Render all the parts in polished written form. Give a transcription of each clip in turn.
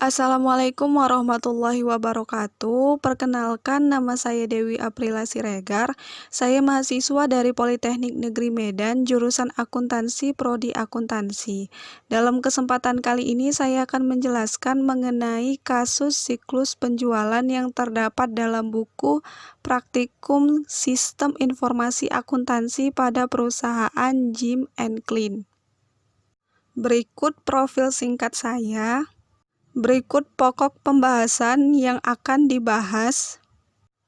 Assalamualaikum warahmatullahi wabarakatuh. Perkenalkan, nama saya Dewi Aprila Siregar. Saya mahasiswa dari Politeknik Negeri Medan, jurusan Akuntansi, Prodi Akuntansi. Dalam kesempatan kali ini, saya akan menjelaskan mengenai kasus siklus penjualan yang terdapat dalam buku Praktikum Sistem Informasi Akuntansi pada perusahaan Jim & Clean. Berikut profil singkat saya. Berikut pokok pembahasan yang akan dibahas.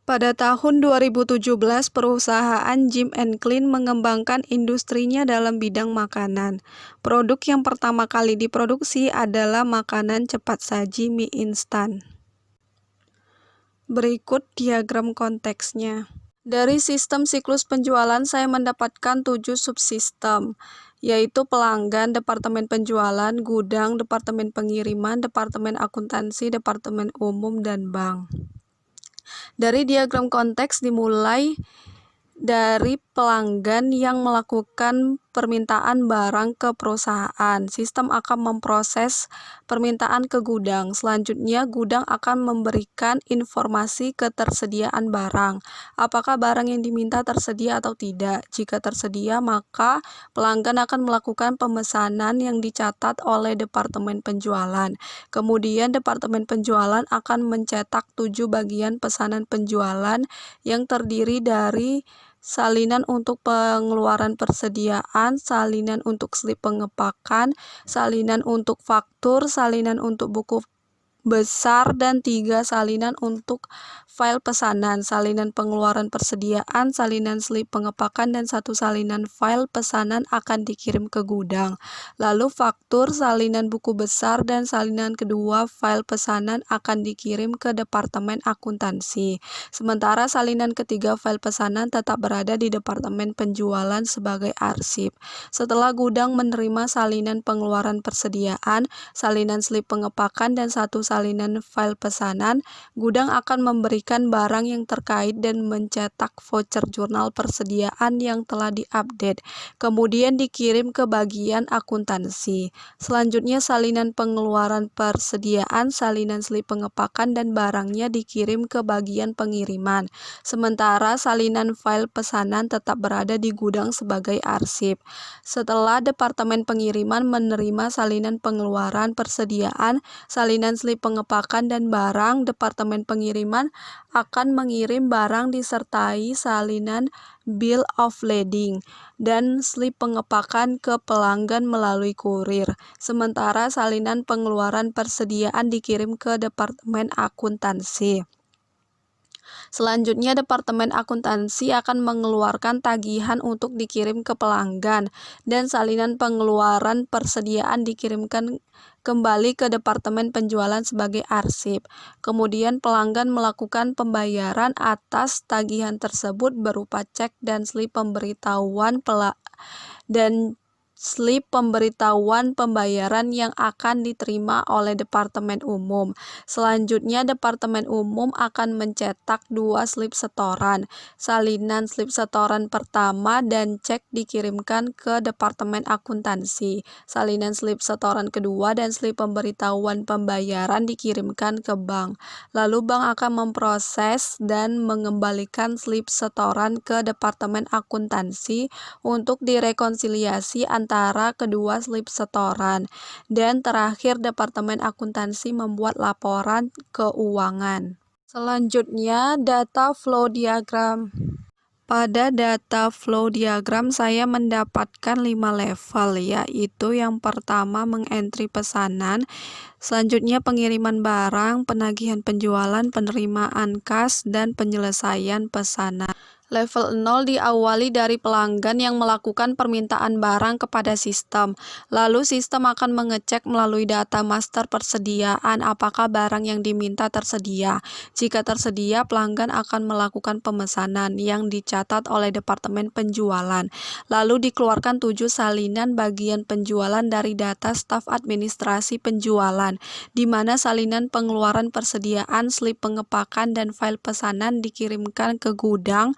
Pada tahun 2017, perusahaan Jim & Clean mengembangkan industrinya dalam bidang makanan. Produk yang pertama kali diproduksi adalah makanan cepat saji mie instan. Berikut diagram konteksnya. Dari sistem siklus penjualan saya mendapatkan 7 subsistem, yaitu pelanggan, departemen penjualan, gudang, departemen pengiriman, departemen akuntansi, departemen umum, dan bank. Dari diagram konteks dimulai dari pelanggan yang melakukan permintaan barang ke perusahaan. Sistem akan memproses permintaan ke gudang. Selanjutnya, gudang akan memberikan informasi ketersediaan barang. Apakah barang yang diminta tersedia atau tidak? Jika tersedia, maka pelanggan akan melakukan pemesanan yang dicatat oleh departemen penjualan. Kemudian, departemen penjualan akan mencetak 7 bagian pesanan penjualan yang terdiri dari salinan untuk pengeluaran persediaan, salinan untuk slip pengepakan, salinan untuk faktur, salinan untuk buku besar, dan 3 salinan untuk file pesanan, salinan pengeluaran persediaan, salinan slip pengepakan, dan 1 salinan file pesanan akan dikirim ke gudang. Lalu faktur, salinan buku besar, dan salinan kedua file pesanan akan dikirim ke departemen akuntansi. Sementara salinan ketiga file pesanan tetap berada di departemen penjualan sebagai arsip. Setelah gudang menerima salinan pengeluaran persediaan, salinan slip pengepakan, dan 1 salinan file pesanan, gudang akan memberikan barang yang terkait dan mencetak voucher jurnal persediaan yang telah diupdate, kemudian dikirim ke bagian akuntansi. Selanjutnya salinan pengeluaran persediaan, salinan slip pengepakan, dan barangnya dikirim ke bagian pengiriman. Sementara salinan file pesanan tetap berada di gudang sebagai arsip. Setelah departemen pengiriman menerima salinan pengeluaran persediaan, salinan slip pengepakan, dan barang, departemen pengiriman akan mengirim barang disertai salinan bill of lading dan slip pengepakan ke pelanggan melalui kurir. Sementara salinan pengeluaran persediaan dikirim ke departemen akuntansi. Selanjutnya, departemen akuntansi akan mengeluarkan tagihan untuk dikirim ke pelanggan, dan salinan pengeluaran persediaan dikirimkan kembali ke departemen penjualan sebagai arsip. Kemudian pelanggan melakukan pembayaran atas tagihan tersebut berupa cek dan slip pemberitahuan pembayaran yang akan diterima oleh departemen umum. Selanjutnya, departemen umum akan mencetak 2 slip setoran. Salinan slip setoran pertama dan cek dikirimkan ke departemen akuntansi. Salinan slip setoran kedua dan slip pemberitahuan pembayaran dikirimkan ke bank. Lalu bank akan memproses dan mengembalikan slip setoran ke departemen akuntansi untuk direkonsiliasi antara kedua slip setoran. Dan terakhir, departemen akuntansi membuat laporan keuangan. Selanjutnya, data flow diagram. Pada data flow diagram saya mendapatkan 5 level, yaitu yang pertama mengentry pesanan, selanjutnya pengiriman barang, penagihan penjualan, penerimaan kas, dan penyelesaian pesanan. Level 0 diawali dari pelanggan yang melakukan permintaan barang kepada sistem. Lalu sistem akan mengecek melalui data master persediaan apakah barang yang diminta tersedia. Jika tersedia, pelanggan akan melakukan pemesanan yang dicatat oleh departemen penjualan. Lalu dikeluarkan 7 salinan bagian penjualan dari data staf administrasi penjualan, di mana salinan pengeluaran persediaan, slip pengepakan, dan file pesanan dikirimkan ke gudang.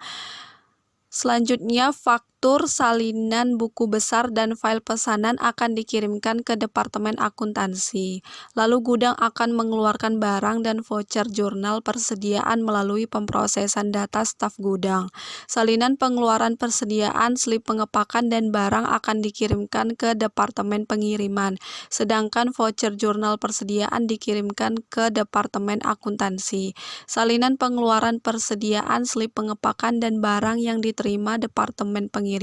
Selanjutnya, faktur faktur salinan buku besar dan file pesanan akan dikirimkan ke Departemen Akuntansi. Lalu gudang akan mengeluarkan barang dan voucher jurnal persediaan melalui pemrosesan data staf gudang. Salinan pengeluaran persediaan, slip pengepakan, dan barang akan dikirimkan ke Departemen Pengiriman, sedangkan voucher jurnal persediaan dikirimkan ke Departemen Akuntansi. Salinan pengeluaran persediaan, slip pengepakan, dan barang yang diterima Departemen Pengiriman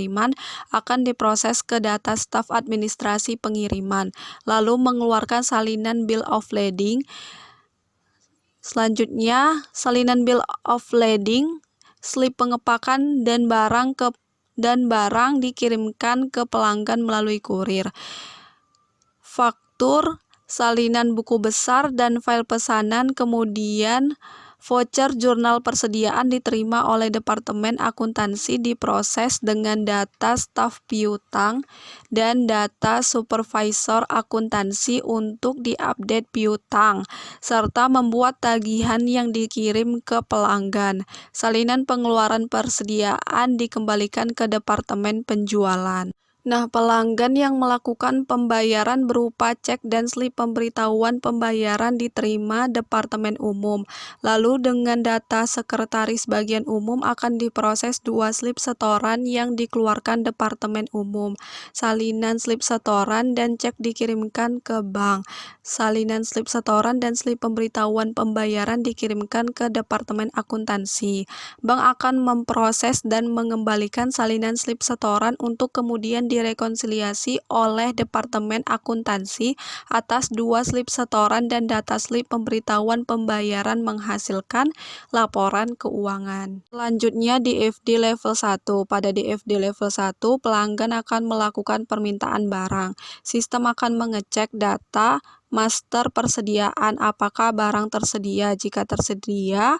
akan diproses ke data staf administrasi pengiriman, lalu mengeluarkan salinan bill of lading. Selanjutnya, salinan bill of lading, slip pengepakan, dan barang dikirimkan ke pelanggan melalui kurir. Faktur, salinan buku besar dan file pesanan, kemudian voucher jurnal persediaan diterima oleh Departemen Akuntansi, diproses dengan data staf piutang dan data supervisor akuntansi untuk diupdate piutang, serta membuat tagihan yang dikirim ke pelanggan. Salinan pengeluaran persediaan dikembalikan ke Departemen Penjualan. Nah, pelanggan yang melakukan pembayaran berupa cek dan slip pemberitahuan pembayaran diterima Departemen Umum. Lalu dengan data sekretaris bagian umum akan diproses 2 slip setoran yang dikeluarkan Departemen Umum. Salinan slip setoran dan cek dikirimkan ke bank. Salinan slip setoran dan slip pemberitahuan pembayaran dikirimkan ke Departemen Akuntansi. Bank akan memproses dan mengembalikan salinan slip setoran untuk kemudian direkonsiliasi oleh Departemen Akuntansi atas 2 slip setoran dan data slip pemberitahuan pembayaran menghasilkan laporan keuangan. Selanjutnya DFD level 1. Pada DFD level 1, pelanggan akan melakukan permintaan barang. Sistem akan mengecek data master persediaan apakah barang tersedia. Jika tersedia,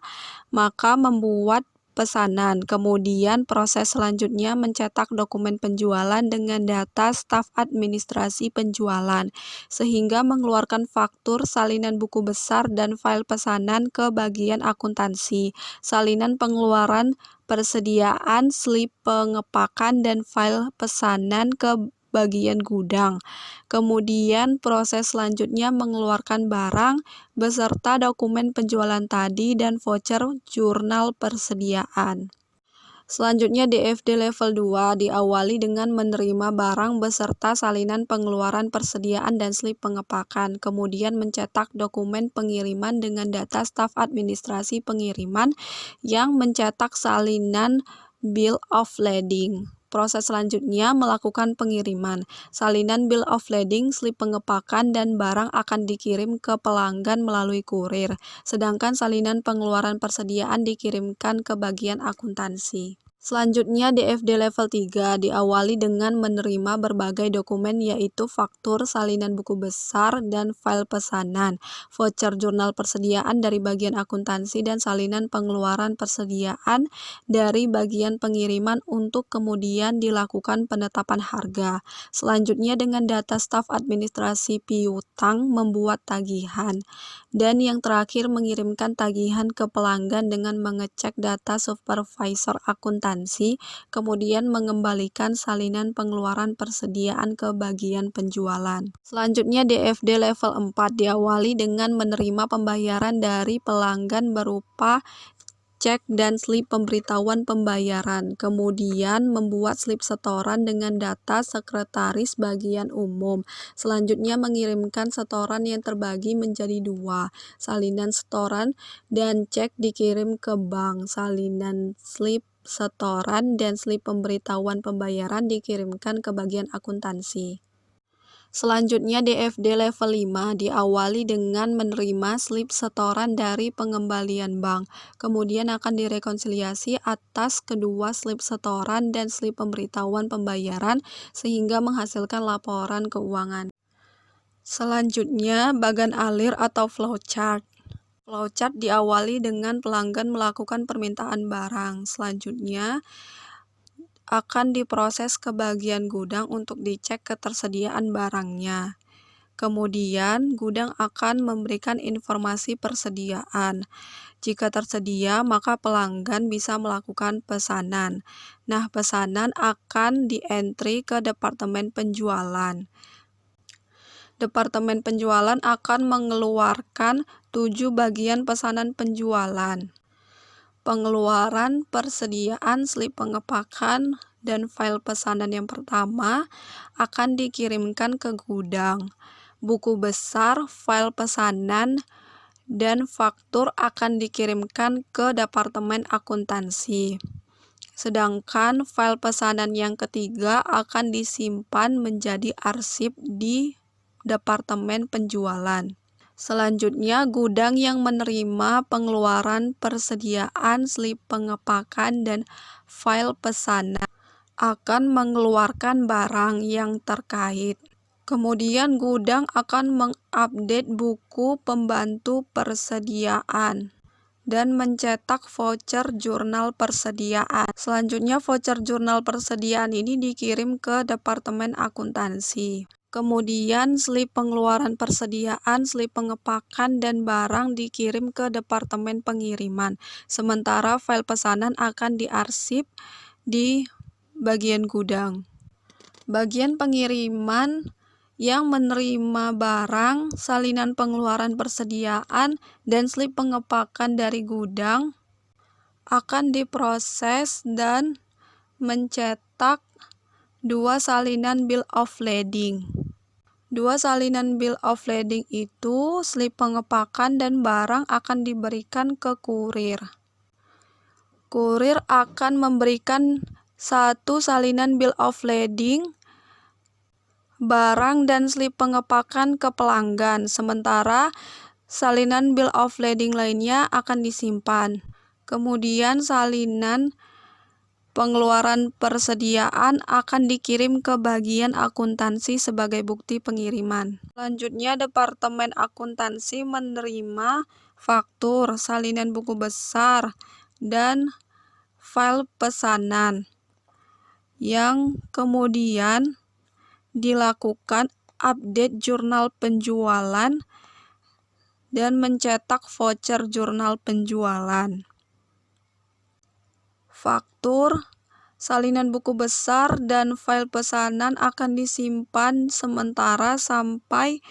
maka membuat pesanan. Kemudian proses selanjutnya mencetak dokumen penjualan dengan data staf administrasi penjualan, sehingga mengeluarkan faktur, salinan buku besar, dan file pesanan ke bagian akuntansi. Salinan pengeluaran persediaan, slip pengepakan, dan file pesanan ke bagian gudang. Kemudian proses selanjutnya mengeluarkan barang beserta dokumen penjualan tadi dan voucher jurnal persediaan. Selanjutnya DFD level 2 diawali dengan menerima barang beserta salinan pengeluaran persediaan dan slip pengepakan, kemudian mencetak dokumen pengiriman dengan data staf administrasi pengiriman yang mencetak salinan bill of lading. Proses selanjutnya melakukan pengiriman. Salinan bill of lading, slip pengepakan, dan barang akan dikirim ke pelanggan melalui kurir, sedangkan salinan pengeluaran persediaan dikirimkan ke bagian akuntansi. Selanjutnya DFD level 3 diawali dengan menerima berbagai dokumen yaitu faktur, salinan buku besar, dan file pesanan, voucher jurnal persediaan dari bagian akuntansi, dan salinan pengeluaran persediaan dari bagian pengiriman untuk kemudian dilakukan penetapan harga. Selanjutnya dengan data staf administrasi piutang membuat tagihan. Dan yang terakhir mengirimkan tagihan ke pelanggan dengan mengecek data supervisor akuntansi, kemudian mengembalikan salinan pengeluaran persediaan ke bagian penjualan. Selanjutnya DFD level 4 diawali dengan menerima pembayaran dari pelanggan berupa cek dan slip pemberitahuan pembayaran, kemudian membuat slip setoran dengan data sekretaris bagian umum. Selanjutnya mengirimkan setoran yang terbagi menjadi 2, salinan setoran dan cek dikirim ke bank. Salinan slip setoran dan slip pemberitahuan pembayaran dikirimkan ke bagian akuntansi. Selanjutnya DFD level 5 diawali dengan menerima slip setoran dari pengembalian bank, kemudian akan direkonsiliasi atas kedua slip setoran dan slip pemberitahuan pembayaran sehingga menghasilkan laporan keuangan. Selanjutnya bagan alir atau flowchart. Flowchart diawali dengan pelanggan melakukan permintaan barang. Selanjutnya akan diproses ke bagian gudang untuk dicek ketersediaan barangnya. Kemudian, gudang akan memberikan informasi persediaan. Jika tersedia, maka pelanggan bisa melakukan pesanan. Nah, pesanan akan di-entry ke departemen penjualan. Departemen penjualan akan mengeluarkan 7 bagian pesanan penjualan. Pengeluaran, persediaan, slip pengepakan, dan file pesanan yang pertama akan dikirimkan ke gudang. Buku besar, file pesanan, dan faktur akan dikirimkan ke departemen akuntansi. Sedangkan file pesanan yang ketiga akan disimpan menjadi arsip di departemen penjualan. Selanjutnya, gudang yang menerima pengeluaran, persediaan, slip pengepakan, dan file pesanan akan mengeluarkan barang yang terkait. Kemudian, gudang akan mengupdate buku pembantu persediaan dan mencetak voucher jurnal persediaan. Selanjutnya, voucher jurnal persediaan ini dikirim ke departemen akuntansi. Kemudian, slip pengeluaran persediaan, slip pengepakan, dan barang dikirim ke departemen pengiriman. Sementara file pesanan akan diarsip di bagian gudang. Bagian pengiriman yang menerima barang, salinan pengeluaran persediaan, dan slip pengepakan dari gudang akan diproses dan mencetak 2 salinan bill of lading. 2 salinan bill of lading itu slip pengepakan dan barang akan diberikan ke kurir. Kurir akan memberikan 1 salinan bill of lading, barang dan slip pengepakan ke pelanggan, sementara salinan bill of lading lainnya akan disimpan. Kemudian salinan pengeluaran persediaan akan dikirim ke bagian akuntansi sebagai bukti pengiriman. Selanjutnya, departemen akuntansi menerima faktur, salinan buku besar, dan file pesanan yang kemudian dilakukan update jurnal penjualan dan mencetak voucher jurnal penjualan. Faktur, salinan buku besar, dan file pesanan akan disimpan sementara sampai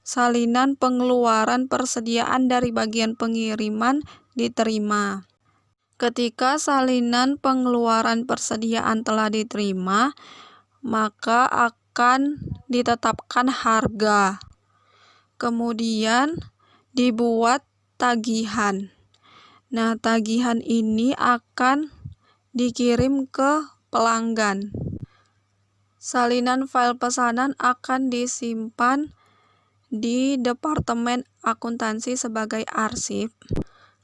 salinan pengeluaran persediaan dari bagian pengiriman diterima. Ketika salinan pengeluaran persediaan telah diterima, maka akan ditetapkan harga. Kemudian dibuat tagihan. Nah, tagihan ini akan dikirim ke pelanggan. Salinan file pesanan akan disimpan di departemen akuntansi sebagai arsip.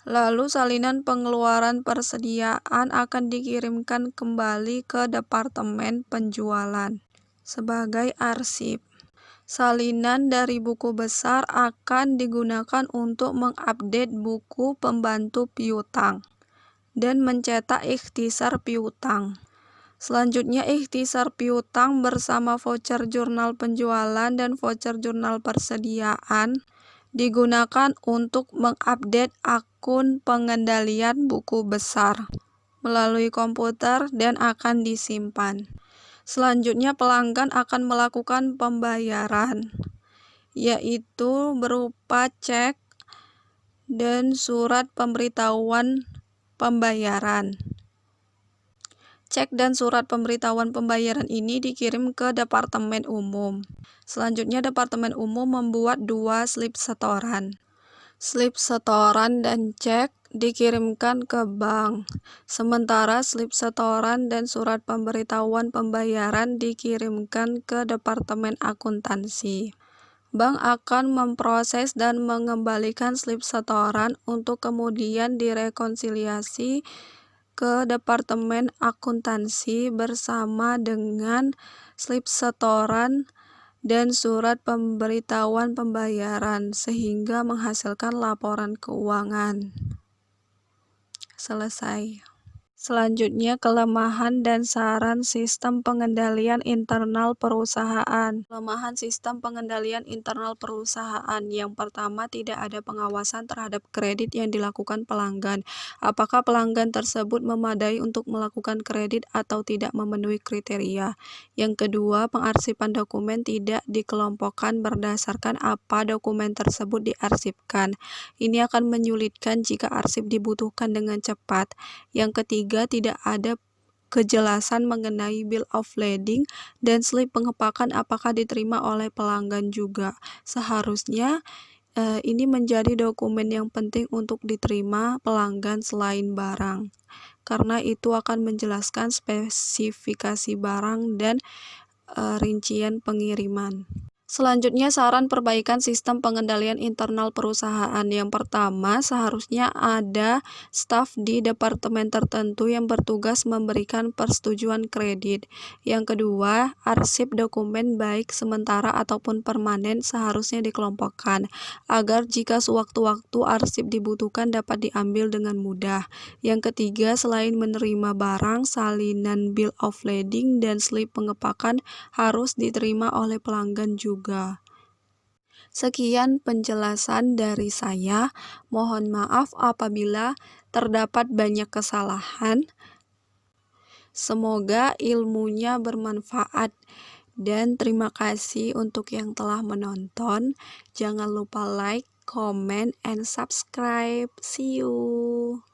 Lalu salinan pengeluaran persediaan akan dikirimkan kembali ke departemen penjualan sebagai arsip. Salinan dari buku besar akan digunakan untuk mengupdate buku pembantu piutang dan mencetak ikhtisar piutang. Selanjutnya, ikhtisar piutang bersama voucher jurnal penjualan dan voucher jurnal persediaan digunakan untuk mengupdate akun pengendalian buku besar melalui komputer dan akan disimpan. Selanjutnya, pelanggan akan melakukan pembayaran, yaitu berupa cek dan surat pemberitahuan pembayaran. Cek dan surat pemberitahuan pembayaran ini dikirim ke departemen umum. Selanjutnya, departemen umum membuat 2 slip setoran. Slip setoran dan cek dikirimkan ke bank, sementara slip setoran dan surat pemberitahuan pembayaran dikirimkan ke departemen akuntansi. Bank akan memproses dan mengembalikan slip setoran untuk kemudian direkonsiliasi ke departemen akuntansi bersama dengan slip setoran dan surat pemberitahuan pembayaran sehingga menghasilkan laporan keuangan. Selesai. Selanjutnya, kelemahan dan saran sistem pengendalian internal perusahaan. Kelemahan sistem pengendalian internal perusahaan. Yang pertama, tidak ada pengawasan terhadap kredit yang dilakukan pelanggan. Apakah pelanggan tersebut memadai untuk melakukan kredit atau tidak memenuhi kriteria. Yang kedua, pengarsipan dokumen tidak dikelompokkan berdasarkan apa dokumen tersebut diarsipkan. Ini akan menyulitkan jika arsip dibutuhkan dengan cepat. Yang ketiga, tidak ada kejelasan mengenai bill of lading dan slip pengepakan apakah diterima oleh pelanggan juga. Seharusnya ini menjadi dokumen yang penting untuk diterima pelanggan selain barang, karena itu akan menjelaskan spesifikasi barang dan rincian pengiriman. Selanjutnya, saran perbaikan sistem pengendalian internal perusahaan. Yang pertama, seharusnya ada staf di departemen tertentu yang bertugas memberikan persetujuan kredit. Yang kedua, arsip dokumen baik sementara ataupun permanen seharusnya dikelompokkan, agar jika sewaktu-waktu arsip dibutuhkan dapat diambil dengan mudah. Yang ketiga, selain menerima barang, salinan bill of lading dan slip pengepakan harus diterima oleh pelanggan juga. Sekian penjelasan dari saya. Mohon maaf apabila terdapat banyak kesalahan. Semoga ilmunya bermanfaat dan terima kasih untuk yang telah menonton. Jangan lupa like, comment, and subscribe. See you.